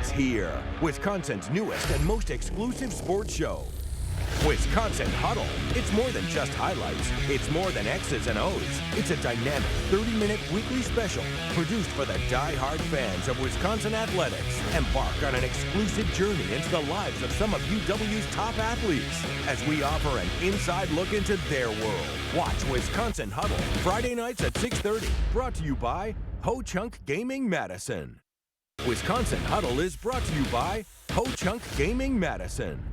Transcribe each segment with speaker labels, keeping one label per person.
Speaker 1: It's here, Wisconsin's newest and most exclusive sports show. Wisconsin Huddle. It's more than just highlights. It's more than X's and O's. It's a dynamic 30-minute weekly special produced for the die-hard fans of Wisconsin athletics. Embark on an exclusive journey into the lives of some of UW's top athletes as we offer an inside look into their world. Watch Wisconsin Huddle Friday nights at 6:30. Brought to you by Ho-Chunk Gaming Madison. Wisconsin Huddle is brought to you by Ho-Chunk Gaming Madison.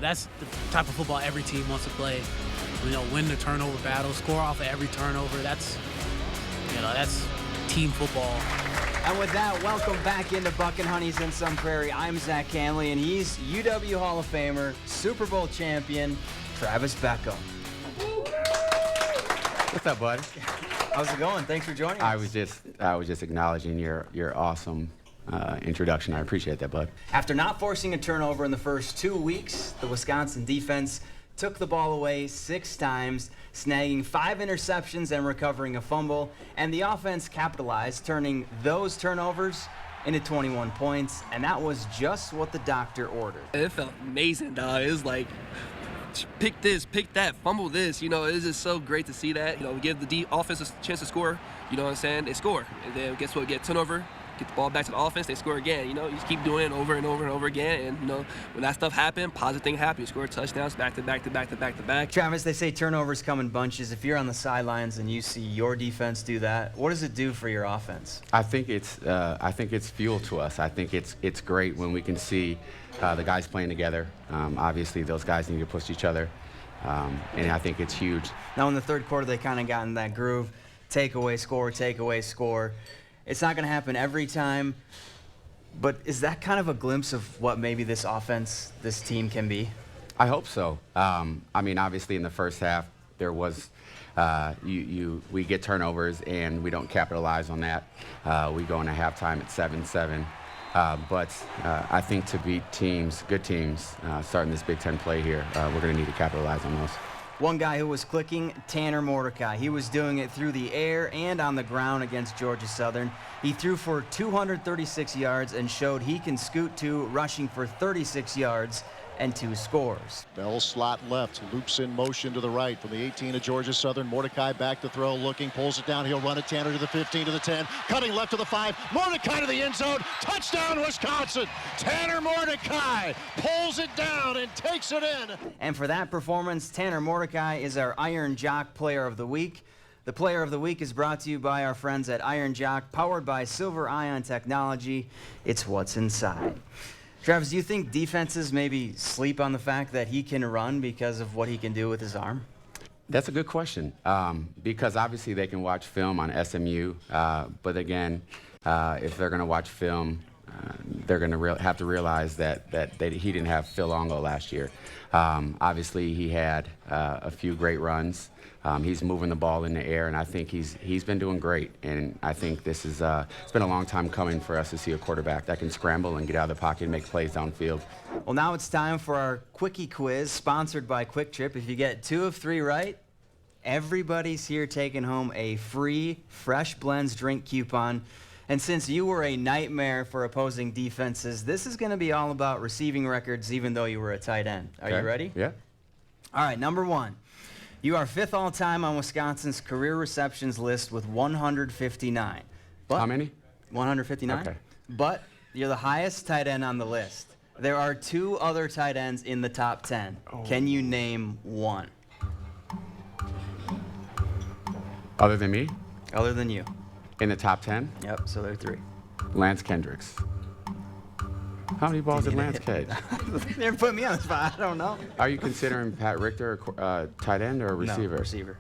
Speaker 2: That's the type of football every team wants to play. Win the turnover battle, score off of every turnover. That's team football.
Speaker 3: And with that, welcome back into Buck and Honey's in Sun Prairie. I'm Zach Canley, and he's UW Hall of Famer, Super Bowl champion, Travis Beckham.
Speaker 4: What's up, bud?
Speaker 3: How's it going? Thanks for joining us.
Speaker 4: I was just acknowledging your awesome introduction. I appreciate that, bud.
Speaker 3: After not forcing a turnover in the first 2 weeks, the Wisconsin defense took the ball away 6 times, snagging 5 interceptions and recovering a fumble, and the offense capitalized, turning those turnovers into 21 points, and that was just what the doctor ordered.
Speaker 5: It felt amazing, dog. It was like, pick this, pick that, fumble this. It's just so great to see that. We give the offense a chance to score. You know what I'm saying? They score, and then guess what? Get turnover. Get the ball back to the offense, they score again. You just keep doing it over and over and over again. And, when that stuff happens, positive thing happens. You score touchdowns back to back to back to back to back.
Speaker 3: Travis, they say turnovers come in bunches. If you're on the sidelines and you see your defense do that, what does it do for your offense?
Speaker 4: I think it's fuel to us. I think it's great when we can see the guys playing together. Obviously, those guys need to push each other, and I think it's huge.
Speaker 3: Now, in the third quarter, they kind of got in that groove. Takeaway, score, takeaway, score. It's not going to happen every time, but is that kind of a glimpse of what maybe this offense, this team can be?
Speaker 4: I hope so. Obviously in the first half, there was, we get turnovers and we don't capitalize on that. We go into halftime at 7-7. But I think to beat teams, good teams, starting this Big Ten play here, we're going to need to capitalize on those.
Speaker 3: One guy who was clicking, Tanner Mordecai. He was doing it through the air and on the ground against Georgia Southern. He threw for 236 yards and showed he can scoot to rushing for 36 yards and 2 scores.
Speaker 6: Bell slot left, loops in motion to the right from the 18 of Georgia Southern. Mordecai back to throw, looking, pulls it down. He'll run it. Tanner to the 15, to the 10, cutting left to the 5. Mordecai to the end zone. Touchdown, Wisconsin. Tanner Mordecai pulls it down and takes it in.
Speaker 3: And for that performance, Tanner Mordecai is our Iron Jock Player of the Week. The Player of the Week is brought to you by our friends at Iron Jock, powered by Silver Ion Technology. It's what's inside. Travis, do you think defenses maybe sleep on the fact that he can run because of what he can do with his arm?
Speaker 4: That's a good question, because obviously they can watch film on SMU, but again, if they're going to watch film, they're going to have to realize that he didn't have Phil Longo last year. Obviously, he had a few great runs. He's moving the ball in the air, and I think he's been doing great. And I think this is it's been a long time coming for us to see a quarterback that can scramble and get out of the pocket and make plays downfield.
Speaker 3: Well, now it's time for our Quickie Quiz, sponsored by Quick Trip. If you get 2 of 3 right, everybody's here taking home a free Fresh Blends drink coupon. And since you were a nightmare for opposing defenses, this is going to be all about receiving records, even though you were a tight end. Are you ready?
Speaker 4: Yeah.
Speaker 3: All right, number 1. You are 5th all-time on Wisconsin's career receptions list with 159. But
Speaker 4: how many?
Speaker 3: 159.
Speaker 4: Okay.
Speaker 3: But you're the highest tight end on the list. There are 2 other tight ends in the top 10. Oh. Can you name one?
Speaker 4: Other than me?
Speaker 3: Other than you.
Speaker 4: In the top 10?
Speaker 3: Yep, so there are 3.
Speaker 4: Lance Kendricks. How many balls did Lance catch?
Speaker 3: You never put me on the spot. I don't know.
Speaker 4: Are you considering Pat Richter a tight end or a receiver?
Speaker 3: No, receiver.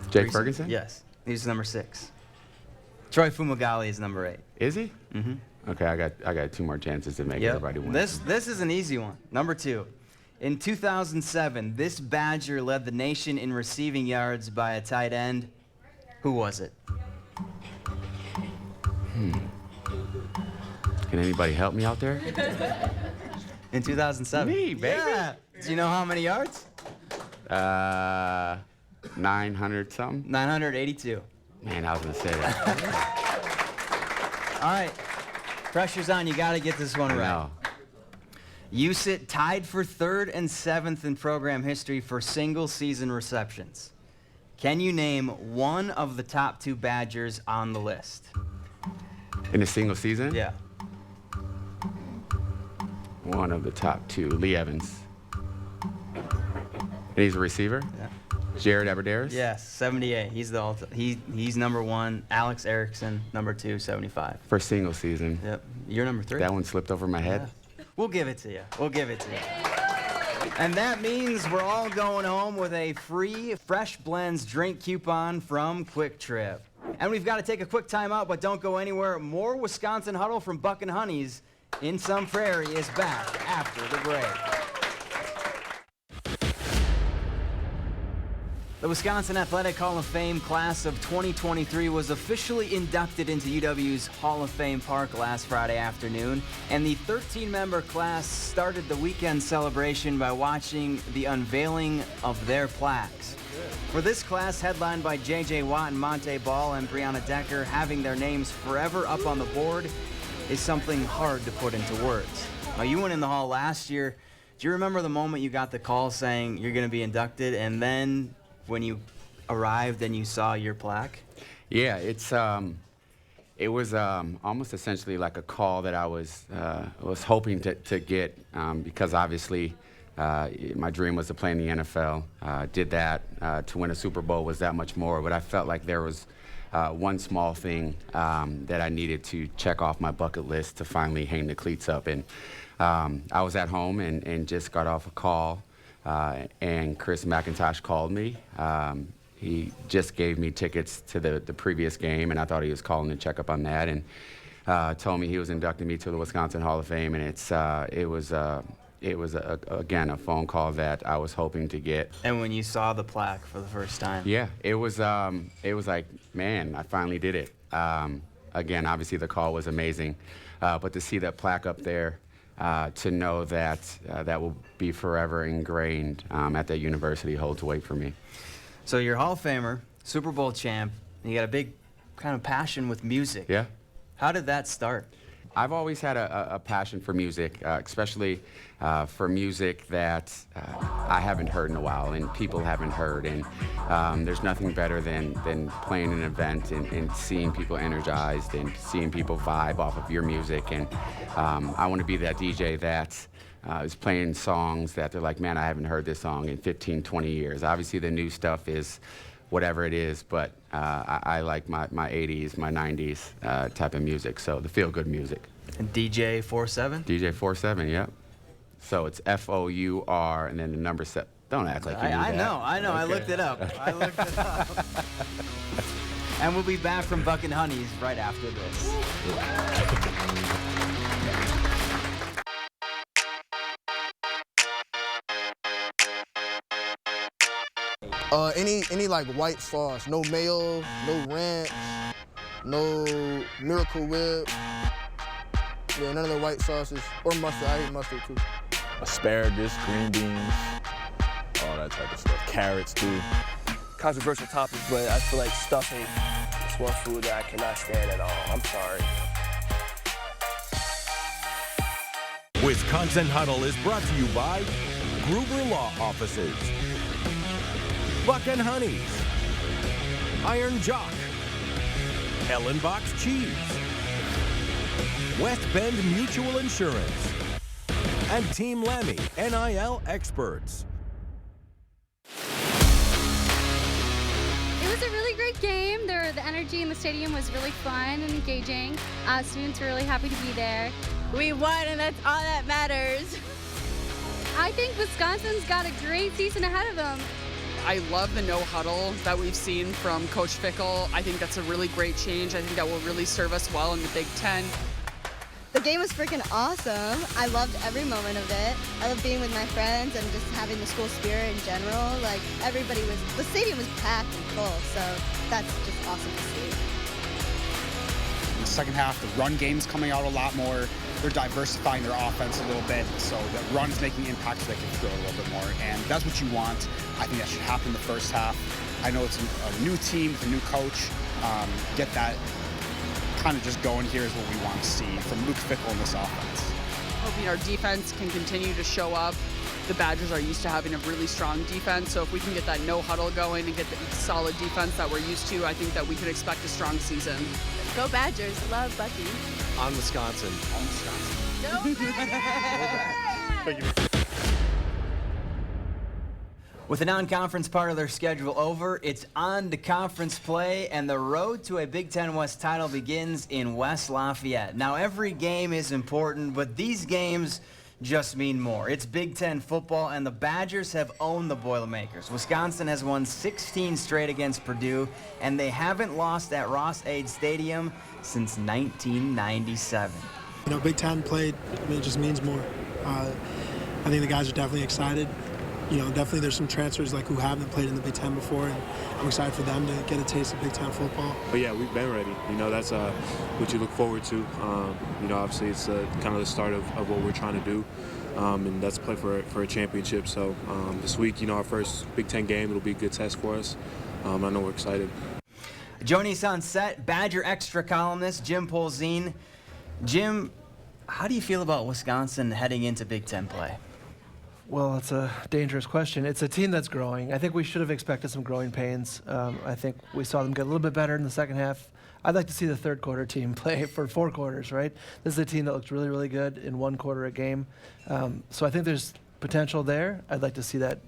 Speaker 4: Jake Ferguson?
Speaker 3: Yes. He's number 6. Troy Fumagalli is number 8.
Speaker 4: Is he?
Speaker 3: Mm-hmm.
Speaker 4: Okay, I got 2 more chances to make everybody win.
Speaker 3: This is an easy one. Number 2. In 2007, this Badger led the nation in receiving yards by a tight end. Who was it?
Speaker 4: Can anybody help me out there?
Speaker 3: In 2007.
Speaker 4: Me, baby.
Speaker 3: Yeah. Do you know how many yards?
Speaker 4: 900 something.
Speaker 3: 982.
Speaker 4: Man, I was gonna say that.
Speaker 3: All right. Pressure's on. You got to get this one right.
Speaker 4: No.
Speaker 3: You sit tied for 3rd and 7th in program history for single-season receptions. Can you name one of the top 2 Badgers on the list?
Speaker 4: In a single season?
Speaker 3: Yeah.
Speaker 4: One of the top 2, Lee Evans. And he's a receiver?
Speaker 3: Yeah.
Speaker 4: Jared Aberdaris?
Speaker 3: Yes, 78. He's he's number 1. Alex Erickson, number 2, 75.
Speaker 4: For single season.
Speaker 3: Yep. You're number 3.
Speaker 4: That one slipped over my head.
Speaker 3: Yeah. We'll give it to you. We'll give it to you. And that means we're all going home with a free Fresh Blends drink coupon from Quick Trip. And we've got to take a quick time out, but don't go anywhere. More Wisconsin Huddle from Buck and Honey's in Sun Prairie is back after the break. The Wisconsin Athletic Hall of Fame class of 2023 was officially inducted into UW's Hall of Fame Park last Friday afternoon, and the 13-member class started the weekend celebration by watching the unveiling of their plaques. For this class, headlined by J.J. Watt and Monte Ball and Brianna Decker, having their names forever up on the board is something hard to put into words. Now, you went in the hall last year. Do you remember the moment you got the call saying you're going to be inducted, and then when you arrived and you saw your plaque?
Speaker 4: Yeah, it was almost essentially like a call that I was hoping to get because obviously my dream was to play in the NFL. Did that to win a Super Bowl was that much more, but I felt like there was one small thing that I needed to check off my bucket list to finally hang the cleats up. And I was at home and just got off a call. And Chris McIntosh called me. He just gave me tickets to the previous game, and I thought he was calling to check up on that, and told me he was inducting me to the Wisconsin Hall of Fame. And it was again a phone call that I was hoping to get.
Speaker 3: And when you saw the plaque for the first time?
Speaker 4: Yeah, it was like, man, I finally did it. Again, obviously the call was amazing, but to see that plaque up there. To know that that will be forever ingrained at that university holds weight for me.
Speaker 3: So you're Hall of Famer, Super Bowl champ, and you got a big kind of passion with music.
Speaker 4: Yeah.
Speaker 3: How did that start?
Speaker 4: I've always had a passion for music, especially for music that I haven't heard in a while and people haven't heard. And there's nothing better than playing an event and seeing people energized and seeing people vibe off of your music. And I want to be that DJ that is playing songs that they're like, man, I haven't heard this song in 15, 20 years. Obviously, the new stuff is whatever it is, but I like my 80s, my 90s type of music, so the feel-good music.
Speaker 3: And DJ 47?
Speaker 4: DJ 47, yep. So it's F-O-U-R and then the number 7. Don't act like you knew that.
Speaker 3: I know. Okay. I looked it up. And we'll be back from Buck and Honey's right after this.
Speaker 7: Any like white sauce, no mayo, no ranch, no Miracle Whip. Yeah, none of the white sauces or mustard. I hate mustard too.
Speaker 8: Asparagus, green beans, all that type of stuff. Carrots too.
Speaker 5: Controversial topic, but I feel like stuffing is one food that I cannot stand at all. I'm sorry.
Speaker 1: Wisconsin Huddle is brought to you by Gruber Law Offices, Buck and Honey's, Iron Jock, Ellenbox Cheese, West Bend Mutual Insurance, and Team Lammy, NIL experts.
Speaker 9: It was a really great game. The energy in the stadium was really fun and engaging. Students were really happy to be there.
Speaker 10: We won, and that's all that matters.
Speaker 9: I think Wisconsin's got a great season ahead of them.
Speaker 11: I love the no huddle that we've seen from Coach Fickle. I think that's a really great change. I think that will really serve us well in the Big Ten.
Speaker 10: The game was freaking awesome. I loved every moment of it. I loved being with my friends and just having the school spirit in general. Like, the stadium was packed and full, so that's just awesome to see.
Speaker 12: In the second half, the run game's coming out a lot more. They're diversifying their offense a little bit, so the run's making impact so they can throw a little bit more. And that's what you want. I think that should happen in the first half. I know it's a new team with a new coach. Get that kind of just going here is what we want to see from Luke Fickell in this offense.
Speaker 11: Hoping our defense can continue to show up. The Badgers are used to having a really strong defense, so if we can get that no huddle going and get the solid defense that we're used to, I think that we can expect a strong season.
Speaker 10: Go Badgers. Love Bucky.
Speaker 13: On Wisconsin.
Speaker 10: Go Badgers!
Speaker 3: With the non-conference part of their schedule over, it's on to conference play, and the road to a Big Ten West title begins in West Lafayette. Now, every game is important, but these games just mean more. It's Big Ten football, and the Badgers have owned the Boilermakers. Wisconsin has won 16 straight against Purdue, and they haven't lost at Ross-Ade Stadium since 1997.
Speaker 14: You know, Big Ten played, it just means more. I think the guys are definitely excited. You know, definitely there's some transfers like who haven't played in the Big Ten before, and I'm excited for them to get a taste of Big Ten football.
Speaker 15: But yeah, we've been ready. You know, that's what you look forward to. You know, obviously it's kind of the start of what we're trying to do, and that's play for a championship. So this week, you know, our first Big Ten game, it'll be a good test for us. I know we're excited.
Speaker 3: Joining us on set, Badger Extra columnist Jim Polzin. Jim, how do you feel about Wisconsin heading into Big Ten play?
Speaker 16: Well, it's a dangerous question. It's a team that's growing. I think we should have expected some growing pains. I think we saw them get a little bit better in the second half. I'd like to see the third quarter team play for 4 quarters, right? This is a team that looks really, really good in 1 quarter a game. So I think there's potential there. I'd like to see that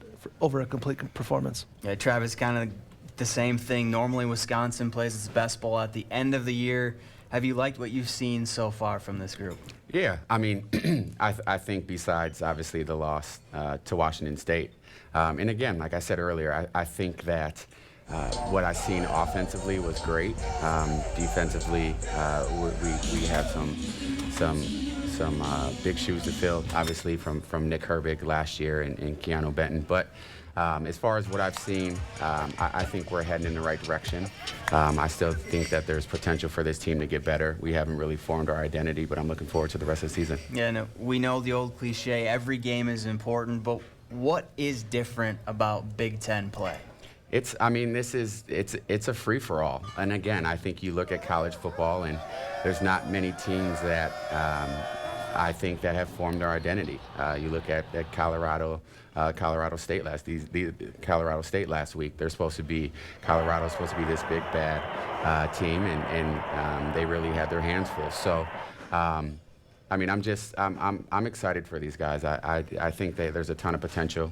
Speaker 16: over a complete performance.
Speaker 3: Yeah, Travis, kind of the same thing. Normally Wisconsin plays its best ball at the end of the year. Have you liked what you've seen so far from this group?
Speaker 4: Yeah, I mean, I think besides obviously the loss to Washington State, and again, like I said earlier, I think that what I've seen offensively was great. Defensively, we have some big shoes to fill, obviously from Nick Herbig last year and Keanu Benton, but. As far as what I've seen, I think we're heading in the right direction. I still think that there's potential for this team to get better. We haven't really formed our identity, but I'm looking forward to the rest of the season.
Speaker 3: Yeah, no, we know the old cliche, every game is important, but what is different about Big Ten play?
Speaker 4: It's a free-for-all. And again, I think you look at college football, and there's not many teams that I think that have formed their identity. You look at Colorado State Colorado State last week. Coloro's supposed to be this big bad team, and they really had their hands full. So, I mean, I'm excited for these guys. I think there's a ton of potential.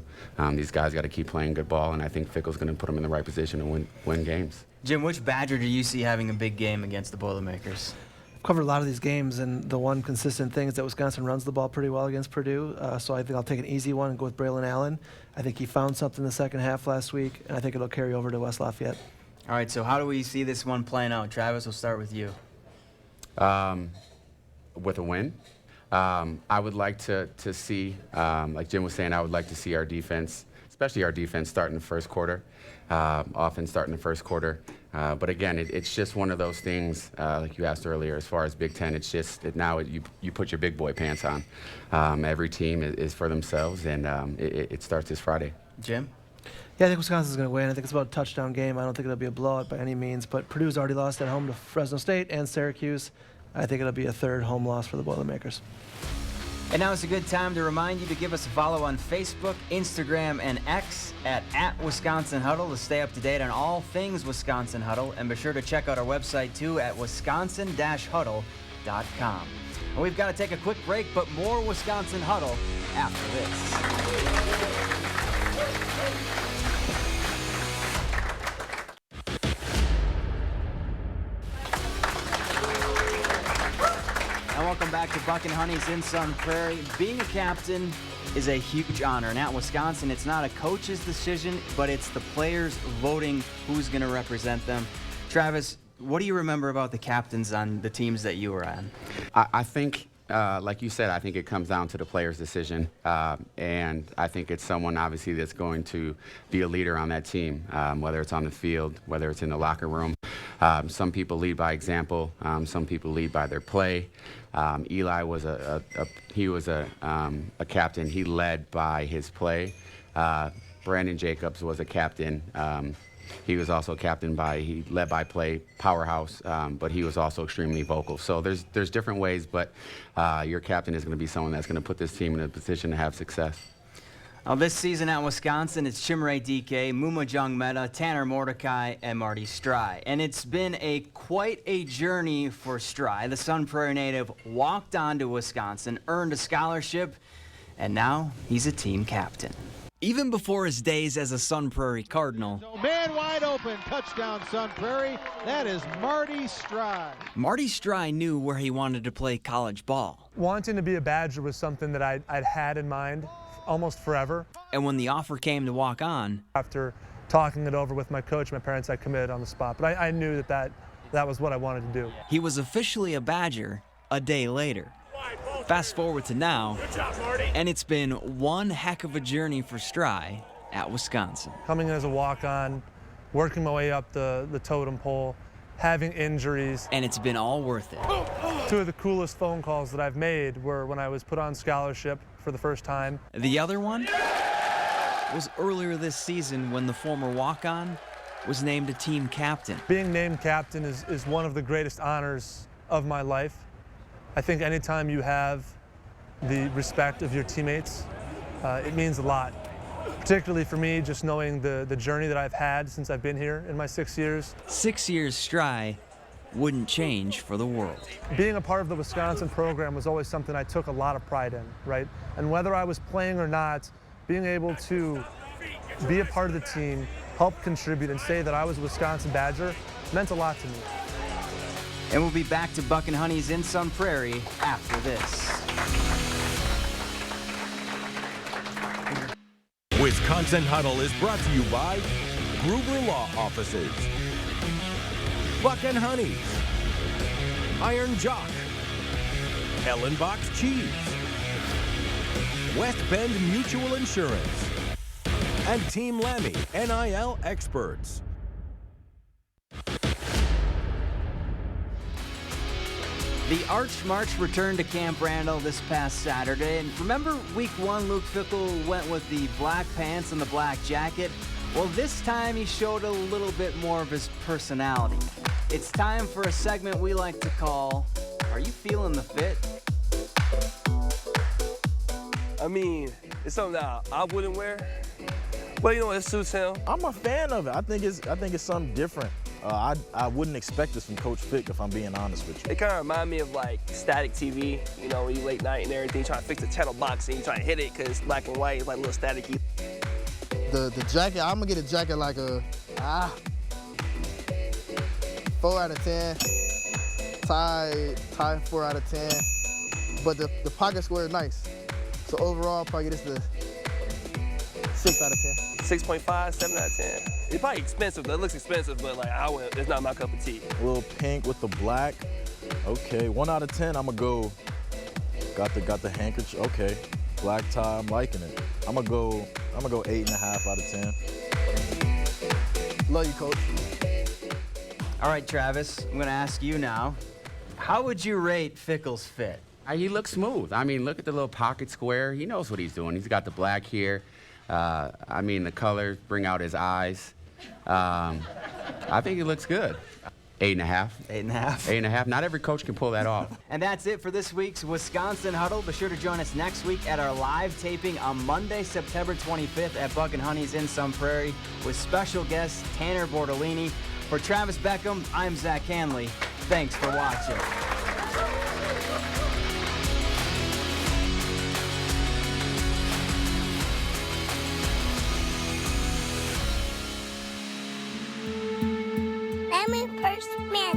Speaker 4: These guys got to keep playing good ball, and I think Fickell's going to put them in the right position to win games.
Speaker 3: Jim, which Badger do you see having a big game against the Boilermakers?
Speaker 16: I've covered a lot of these games, and the one consistent thing is that Wisconsin runs the ball pretty well against Purdue, so I think I'll take an easy one and go with Braylon Allen. I think he found something in the second half last week, and I think it'll carry over to West Lafayette.
Speaker 3: All right, so how do we see this one playing out? Travis, we'll start with you.
Speaker 4: With a win. I would like to see, like Jim was saying, I would like to see our defense, especially our defense, start in the first quarter, offense start in the first quarter. But again, it's just one of those things, like you asked earlier, as far as Big Ten, it's just that now you put your big boy pants on. Every team is for themselves, and it starts this Friday.
Speaker 3: Jim?
Speaker 16: Yeah, I think Wisconsin's going to win. I think it's about a touchdown game. I don't think it'll be a blowout by any means, but Purdue's already lost at home to Fresno State and Syracuse. I think it'll be a third home loss for the Boilermakers.
Speaker 3: And now is a good time to remind you to give us a follow on Facebook, Instagram, and X at Wisconsin Huddle to stay up to date on all things Wisconsin Huddle. And be sure to check out our website, too, at wisconsin-huddle.com. And we've got to take a quick break, but more Wisconsin Huddle after this. And welcome back to Buck and Honey's in Sun Prairie. Being a captain is a huge honor. And at Wisconsin, it's not a coach's decision, but it's the players voting who's going to represent them. Travis, what do you remember about the captains on the teams that you were on?
Speaker 4: I think like you said, I think it comes down to the player's decision. And I think it's someone, obviously, that's going to be a leader on that team, whether it's on the field, whether it's in the locker room. Some people lead by example. Some people lead by their play. Eli was a captain. He led by his play. Brandon Jacobs was a captain. He was also captain he led by play, powerhouse, but he was also extremely vocal. So there's different ways, but your captain is going to be someone that's going to put this team in a position to have success.
Speaker 3: This season at Wisconsin, it's Chimere Dike, Muma Jung-Meta, Tanner Mordecai, and Marty Stry. And it's been quite a journey for Stry. The Sun Prairie native walked on to Wisconsin, earned a scholarship, and now he's a team captain. Even before his days as a Sun Prairie Cardinal,
Speaker 6: Man wide open, touchdown Sun Prairie. That is Marty Stry.
Speaker 3: Marty Stry knew where he wanted to play college ball.
Speaker 13: Wanting to be a Badger was something that I'd had in mind almost forever.
Speaker 3: And when the offer came to walk on,
Speaker 13: after talking it over with my coach, my parents, I committed on the spot. But I knew that was what I wanted to do.
Speaker 3: He was officially a Badger a day later. Fast forward to now, and it's been one heck of a journey for Stry at Wisconsin.
Speaker 13: Coming in as a walk-on, working my way up the totem pole, having injuries.
Speaker 3: And it's been all worth it.
Speaker 13: Two of the coolest phone calls that I've made were when I was put on scholarship for the first time.
Speaker 3: The other one was earlier this season when the former walk-on was named a team captain.
Speaker 13: Being named captain is one of the greatest honors of my life. I think anytime you have the respect of your teammates, it means a lot. Particularly for me, just knowing the journey that I've had since I've been here in my 6 years.
Speaker 3: 6 years Stry wouldn't change for the world.
Speaker 13: Being a part of the Wisconsin program was always something I took a lot of pride in, right? And whether I was playing or not, being able to be a part of the team, help contribute, and say that I was a Wisconsin Badger meant a lot to me.
Speaker 3: And we'll be back to Buck and Honey's in Sun Prairie after this.
Speaker 1: Wisconsin Huddle is brought to you by Gruber Law Offices, Buck and Honey's, Iron Jock, Ellenbox Cheese, West Bend Mutual Insurance, and Team Lammy NIL Experts.
Speaker 3: The Arch March returned to Camp Randall this past Saturday. And remember week 1, Luke Fickle went with the black pants and the black jacket? Well, this time he showed a little bit more of his personality. It's time for a segment we like to call, Are You Feeling the Fit?
Speaker 5: I mean, it's something that I wouldn't wear, but you know, it suits him.
Speaker 8: I'm a fan of it. I think it's something different. I wouldn't expect this from Coach Fick, if I'm being honest with you.
Speaker 5: It kind of reminds me of like static TV, you know, when you late night and everything, trying to fix the channel box and you trying to hit it because it's black and white, it's like a little staticky.
Speaker 7: The jacket, I'm gonna get a jacket like a 4 out of 10. Tie 4 out of 10. But the pocket square is nice. So overall, probably get this the 6 out of 10.
Speaker 5: 6.5, 7 out of 10. It's probably expensive, though. It looks expensive, but like it's not my cup of tea.
Speaker 8: A little pink with the black. Okay, 1 out of 10, I'm gonna go. Got the handkerchief. Okay, black tie, I'm liking it. I'm gonna go 8.5 out of 10.
Speaker 7: Love you, Coach.
Speaker 3: All right, Travis, I'm gonna ask you now. How would you rate Fickle's fit?
Speaker 4: He looks smooth. I mean, look at the little pocket square. He knows what he's doing. He's got the black here. I mean, the colors bring out his eyes. I think he looks good. 8.5.
Speaker 3: 8.5.
Speaker 4: 8.5. Not every coach can pull that off.
Speaker 3: And that's it for this week's Wisconsin Huddle. Be sure to join us next week at our live taping on Monday, September 25th at Buck and Honey's in Sun Prairie with special guest Tanner Bordolini. For Travis Beckham, I'm Zach Hanley. Thanks for watching.
Speaker 17: I'm a first man.